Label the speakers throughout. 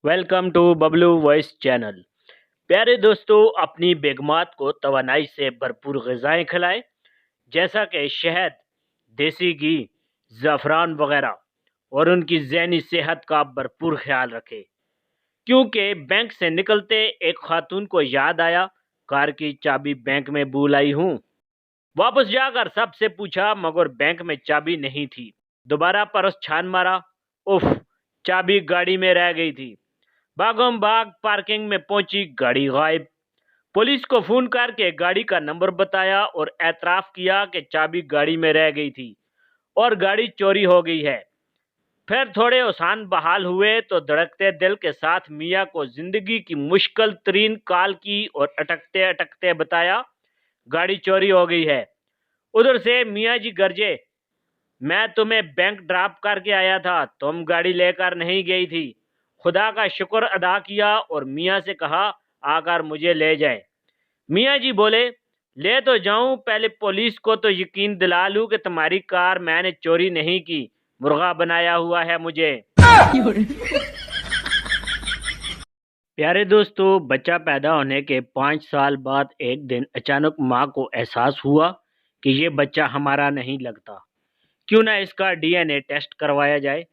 Speaker 1: Welcome to Bablu voice channel. प्यारे दोस्तों, अपनी बेगमात को तवानाई से भरपूर ग़िज़ाएँ खिलाएं, जैसा कि शहद, देसी घी, ज़ाफ़रान वगैरह, और उनकी ज़हनी सेहत का भरपूर ख्याल रखें। क्योंकि बैंक से निकलते एक खातून को याद आया, कार की चाबी बैंक में भूल आई हूँ। वापस जाकर सबसे पूछा, मगर बैंक में चाबी नहीं थी। दोबारा परस छान मारा, उफ, चाबी गाड़ी में रह गई थी। भागम भाग पार्किंग में पहुंची, गाड़ी गायब। पुलिस को फोन करके गाड़ी का नंबर बताया और एतराफ़ किया कि चाबी गाड़ी में रह गई थी और गाड़ी चोरी हो गई है। फिर थोड़े आसान बहाल हुए तो धड़कते दिल के साथ मियाँ को जिंदगी की मुश्किल तरीन कॉल की और अटकते अटकते बताया, गाड़ी चोरी हो गई है। उधर से मियाँ जी गरजे, मैं तुम्हें बैंक ड्रॉप करके आया था, तुम गाड़ी लेकर नहीं गई थी। खुदा का शुक्र अदा किया और मियाँ से कहा, आकर मुझे ले जाए। मियाँ जी बोले, ले तो जाऊं, पहले पुलिस को तो यकीन दिला लूं कि तुम्हारी कार मैंने चोरी नहीं की, मुर्गा बनाया हुआ है मुझे। प्यारे दोस्तों, बच्चा पैदा होने के 5 साल बाद एक दिन अचानक माँ को एहसास हुआ कि ये बच्चा हमारा नहीं लगता। क्यों ना इसका डीएनए टेस्ट करवाया जाए।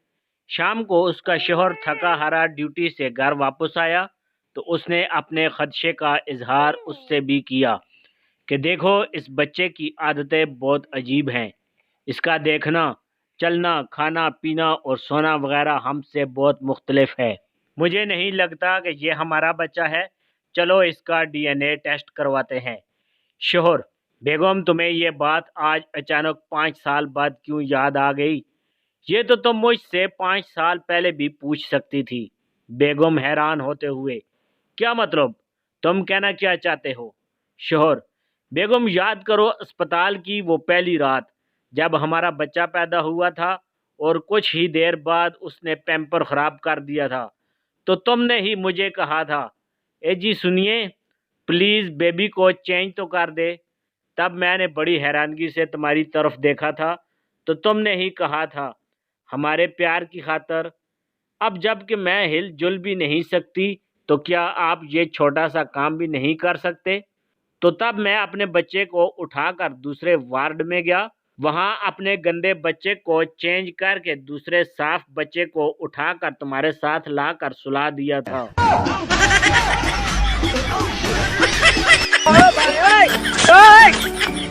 Speaker 1: शाम को उसका शौहर थका हारा ड्यूटी से घर वापस आया तो उसने अपने खदशे का इजहार उससे भी किया कि देखो, इस बच्चे की आदतें बहुत अजीब हैं। इसका देखना, चलना, खाना पीना और सोना वगैरह हमसे बहुत मुख्तलिफ है। मुझे नहीं लगता कि ये हमारा बच्चा है, चलो इसका डीएनए टेस्ट करवाते हैं। शौहर, बेगम, तुम्हें ये बात आज अचानक 5 साल बाद क्यों याद आ गई? ये तो तुम मुझसे 5 साल पहले भी पूछ सकती थी। बेगम हैरान होते हुए, क्या मतलब? तुम कहना क्या चाहते हो? शौहर, बेगम, याद करो अस्पताल की वो पहली रात जब हमारा बच्चा पैदा हुआ था और कुछ ही देर बाद उसने पैम्पर खराब कर दिया था, तो तुमने ही मुझे कहा था, ए जी सुनिए, प्लीज़ बेबी को चेंज तो कर दे। तब मैंने बड़ी हैरानगी से तुम्हारी तरफ देखा था तो तुमने ही कहा था, हमारे प्यार की खातर। अब जबकि मैं हिल जुल भी नहीं सकती तो क्या आप ये छोटा सा काम भी नहीं कर सकते? तो तब मैं अपने बच्चे को उठाकर दूसरे वार्ड में गया, वहां अपने गंदे बच्चे को चेंज करके दूसरे साफ बच्चे को उठाकर तुम्हारे साथ लाकर सुला दिया था।
Speaker 2: Ôi, bà ơi! Ơi!